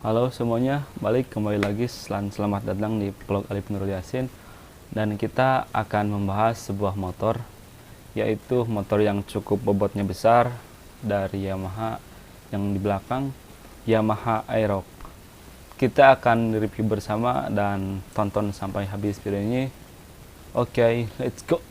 Halo semuanya, kembali lagi. Selamat datang di vlog Alif Nurul Yasin. Dan kita akan membahas sebuah motor, yaitu motor yang cukup bobotnya besar dari Yamaha, yang di belakang Yamaha Aerox. Kita akan review bersama dan tonton sampai habis video ini. Oke, let's go.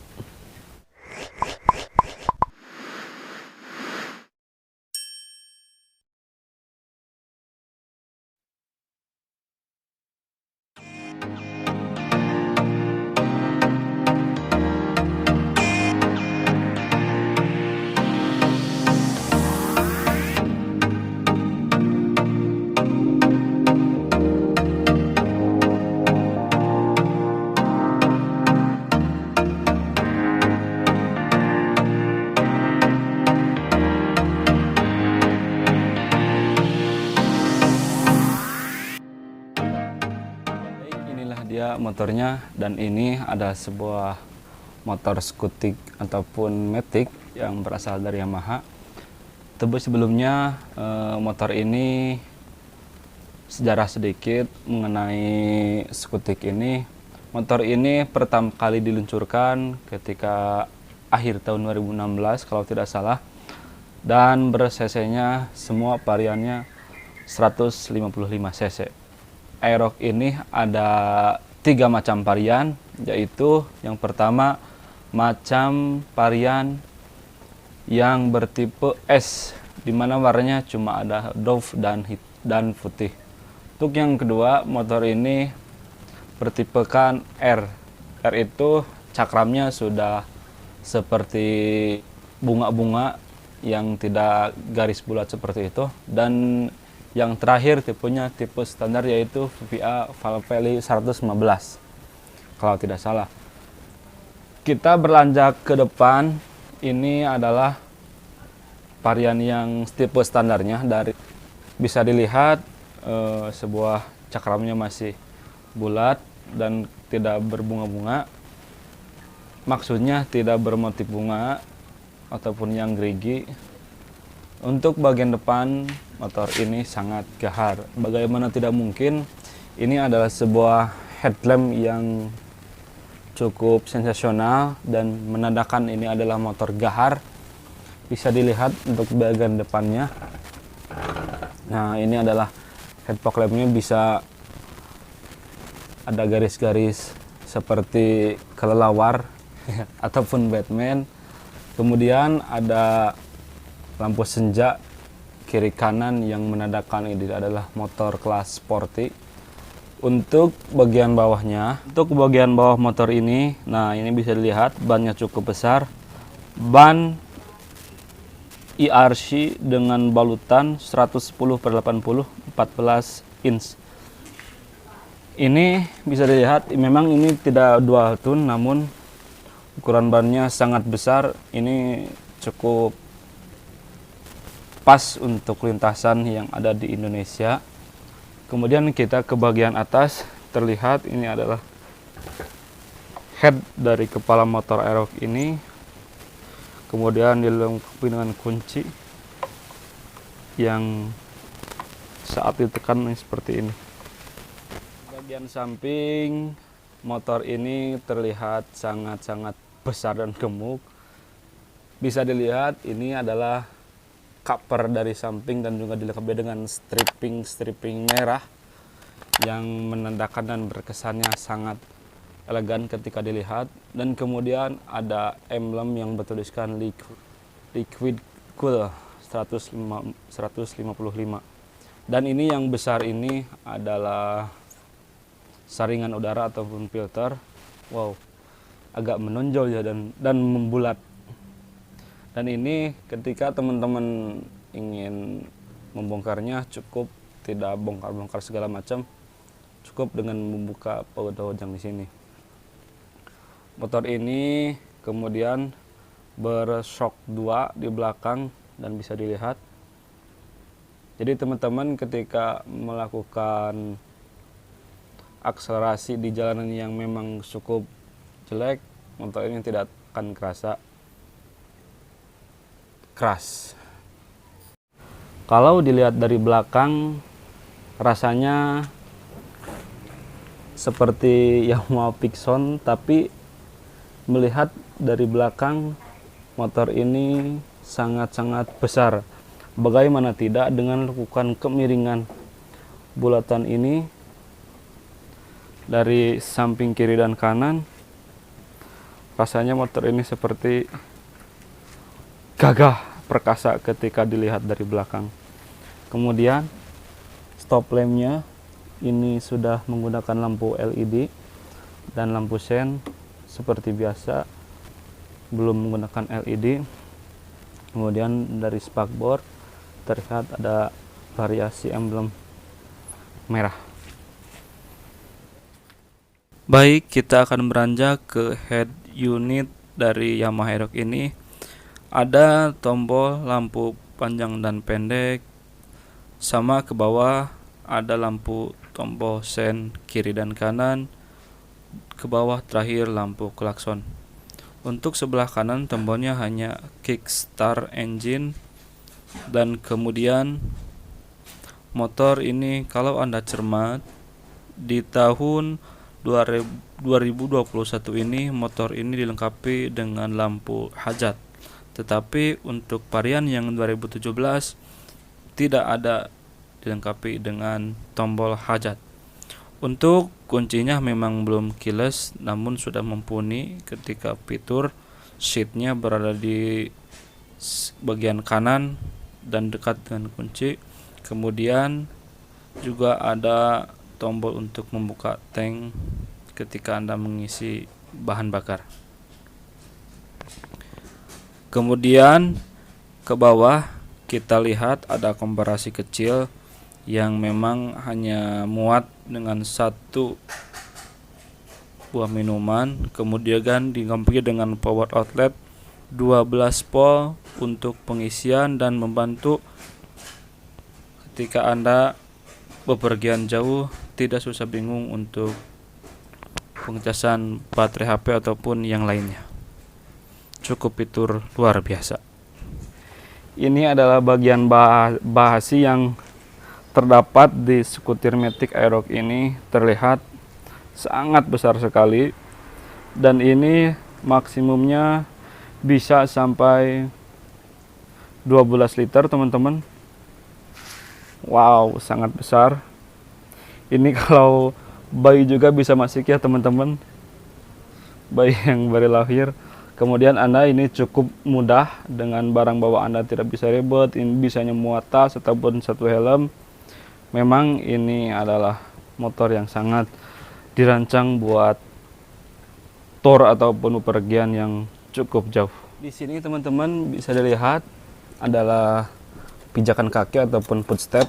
Inilah dia motornya, dan ini ada sebuah motor skutik ataupun matic yang berasal dari Yamaha. Tapi sebelumnya motor ini sejarah sedikit mengenai skutik ini. Motor ini pertama kali diluncurkan ketika akhir tahun 2016 kalau tidak salah, dan ber-cc-nya semua variannya 155 cc. Aerox ini ada 3 macam varian, yaitu yang pertama macam varian yang bertipe S, dimana warnanya cuma ada doff dan putih. Untuk yang kedua, motor ini bertipekan R. R itu cakramnya sudah seperti bunga-bunga yang tidak garis bulat seperti itu. Dan yang terakhir tipenya tipe standar, yaitu VVA Valveli 115 kalau tidak salah. Kita berlanjut ke depan, ini adalah varian yang tipe standarnya. Dari bisa dilihat sebuah cakramnya masih bulat dan tidak berbunga-bunga, maksudnya tidak bermotif bunga ataupun yang gerigi. Untuk bagian depan motor ini sangat gahar. Bagaimana tidak mungkin, ini adalah sebuah headlamp yang cukup sensasional dan menandakan ini adalah motor gahar. Bisa dilihat untuk bagian depannya. Nah, ini adalah head fog lampnya, bisa ada garis-garis seperti kelelawar ataupun Batman. Kemudian ada lampu senja kiri kanan yang menandakan ini adalah motor kelas sporty. Untuk bagian bawahnya, untuk bagian bawah motor ini, nah ini bisa dilihat bannya cukup besar. Ban IRC dengan balutan 110/80 14 inch. Ini bisa dilihat memang ini tidak dual tune, namun ukuran bannya sangat besar. Ini cukup pas untuk lintasan yang ada di Indonesia. Kemudian kita ke bagian atas, terlihat ini adalah head dari kepala motor Aerox ini. Kemudian dilengkapi dengan kunci yang saat ditekan seperti ini. Bagian samping motor ini terlihat sangat-sangat besar dan gemuk. Bisa dilihat ini adalah cover dari samping dan juga dilengkapi dengan stripping merah yang menandakan dan berkesannya sangat elegan ketika dilihat. Dan kemudian ada emblem yang bertuliskan liquid cool 155. Dan ini yang besar ini adalah saringan udara ataupun filter. Wow, agak menonjol ya dan membulat. Dan ini ketika teman-teman ingin membongkarnya, cukup tidak bongkar-bongkar segala macam, cukup dengan membuka baut yang di sini. Motor ini kemudian bershock 2 di belakang dan bisa dilihat. Jadi teman-teman ketika melakukan akselerasi di jalanan yang memang cukup jelek, motor ini tidak akan keras. Kalau dilihat dari belakang, rasanya seperti Yamaha Pixon, tapi melihat dari belakang motor ini sangat-sangat besar. Bagaimana tidak dengan lakukan kemiringan bulatan ini dari samping kiri dan kanan, rasanya motor ini seperti gagah perkasa ketika dilihat dari belakang. Kemudian stop lampnya ini sudah menggunakan lampu LED dan lampu sen seperti biasa, belum menggunakan LED. Kemudian dari spakbor terlihat ada variasi emblem merah. Baik, kita akan beranjak ke head unit dari Yamaha Aerox ini. Ada tombol lampu panjang dan pendek, sama ke bawah ada lampu tombol sen kiri dan kanan, ke bawah terakhir lampu klakson. Untuk sebelah kanan tombolnya hanya kickstart engine, dan kemudian motor ini kalau Anda cermat di tahun 2021 ini motor ini dilengkapi dengan lampu hajat, tetapi untuk varian yang 2017 tidak ada dilengkapi dengan tombol hajat. Untuk kuncinya memang belum keyless, namun sudah mumpuni ketika fitur seatnya berada di bagian kanan dan dekat dengan kunci. Kemudian juga ada tombol untuk membuka tank ketika Anda mengisi bahan bakar. Kemudian ke bawah kita lihat ada komparasi kecil yang memang hanya muat dengan satu buah minuman. Kemudian dilengkapi dengan power outlet 12 volt untuk pengisian dan membantu ketika Anda bepergian jauh tidak susah bingung untuk pengecasan baterai HP ataupun yang lainnya. Cukup fitur luar biasa. Ini adalah bagian bahasi yang terdapat di skuter Matic Aerox ini, terlihat sangat besar sekali, dan ini maksimumnya bisa sampai 12 liter teman-teman. Wow, sangat besar. Ini kalau bayi juga bisa masuk ya teman-teman, bayi yang baru lahir. Kemudian Anda ini cukup mudah dengan barang bawaan Anda, tidak bisa ribet. Ini bisa muat tas ataupun satu helm. Memang ini adalah motor yang sangat dirancang buat tour ataupun bepergian yang cukup jauh. Di sini teman-teman bisa dilihat adalah pijakan kaki ataupun footstep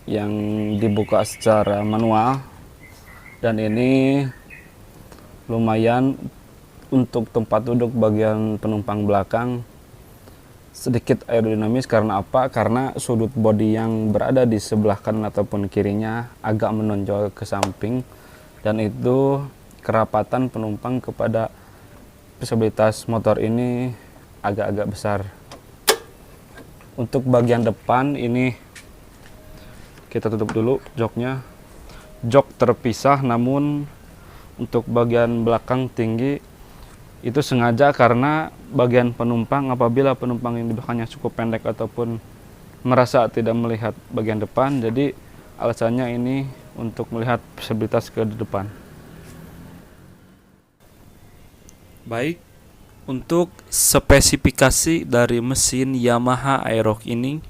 yang dibuka secara manual, dan ini lumayan untuk tempat duduk bagian penumpang belakang sedikit aerodinamis. Karena apa? Karena sudut bodi yang berada di sebelah kanan ataupun kirinya agak menonjol ke samping, dan itu kerapatan penumpang kepada visibilitas motor ini agak-agak besar. Untuk bagian depan ini kita tutup dulu joknya. Jok terpisah, namun untuk bagian belakang tinggi. Itu sengaja karena bagian penumpang, apabila penumpang yang di belakangnya cukup pendek ataupun merasa tidak melihat bagian depan, jadi alasannya ini untuk melihat visibilitas ke depan. Baik, untuk spesifikasi dari mesin Yamaha Aerox ini,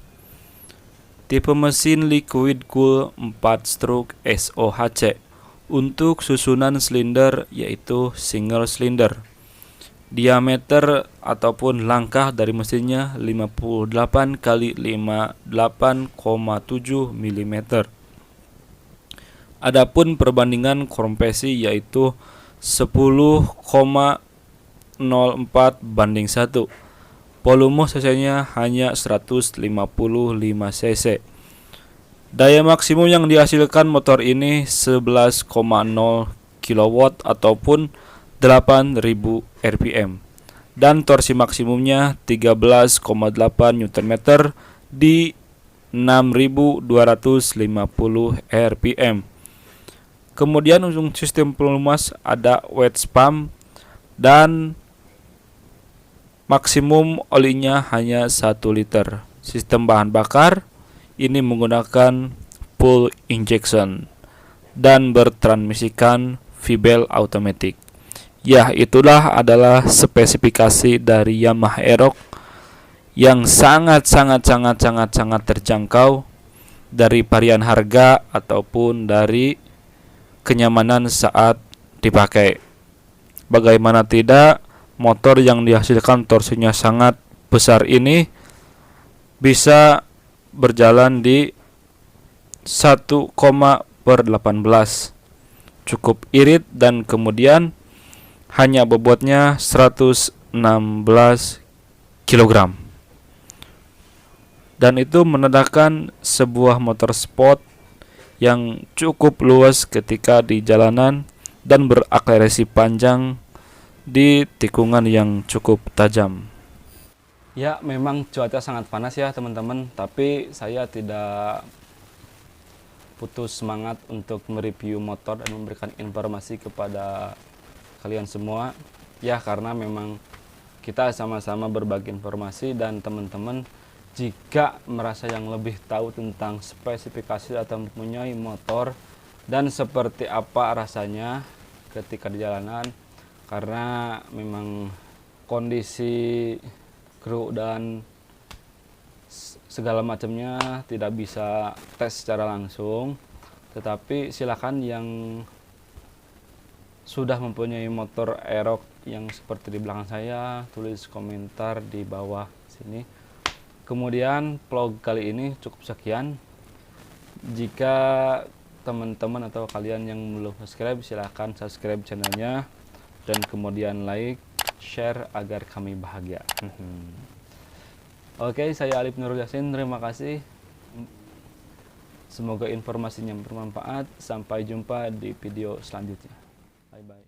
tipe mesin liquid cool 4 stroke SOHC. Untuk susunan silinder yaitu single cylinder. Diameter ataupun langkah dari mesinnya 58 kali 58,7 mm. Adapun perbandingan kompresi yaitu 10,04 banding 1. Volume cc-nya hanya 155 cc. Daya maksimum yang dihasilkan motor ini 11,0 kW ataupun 8000 rpm, dan torsi maksimumnya 13,8 Nm di 6250 rpm. Kemudian untuk sistem pelumas ada wedge pump dan maksimum olinya hanya 1 liter. Sistem bahan bakar ini menggunakan full injection dan bertransmisikan V-Bell automatic. Ya, itulah adalah spesifikasi dari Yamaha Aerox yang sangat terjangkau dari varian harga ataupun dari kenyamanan saat dipakai. Bagaimana tidak, motor yang dihasilkan torsinya sangat besar ini bisa berjalan di 1,18, cukup irit, dan kemudian hanya bobotnya 116 kg. Dan itu menandakan sebuah motor sport yang cukup luas ketika di jalanan dan berakselerasi panjang di tikungan yang cukup tajam. Ya, memang cuaca sangat panas ya teman-teman, tapi saya tidak putus semangat untuk mereview motor dan memberikan informasi kepada kalian semua. Ya, karena memang kita sama-sama berbagi informasi, dan teman-teman jika merasa yang lebih tahu tentang spesifikasi atau mempunyai motor dan seperti apa rasanya ketika di jalanan, karena memang kondisi kru dan segala macamnya tidak bisa tes secara langsung, tetapi silakan yang sudah mempunyai motor Aerox yang seperti di belakang saya, tulis komentar di bawah sini. Kemudian vlog kali ini cukup sekian. Jika teman-teman atau kalian yang belum subscribe, silahkan subscribe channelnya dan kemudian like, share agar kami bahagia. Oke, saya Alif Nurul Yasin, terima kasih. Semoga informasinya bermanfaat. Sampai jumpa di video selanjutnya. Bye bye.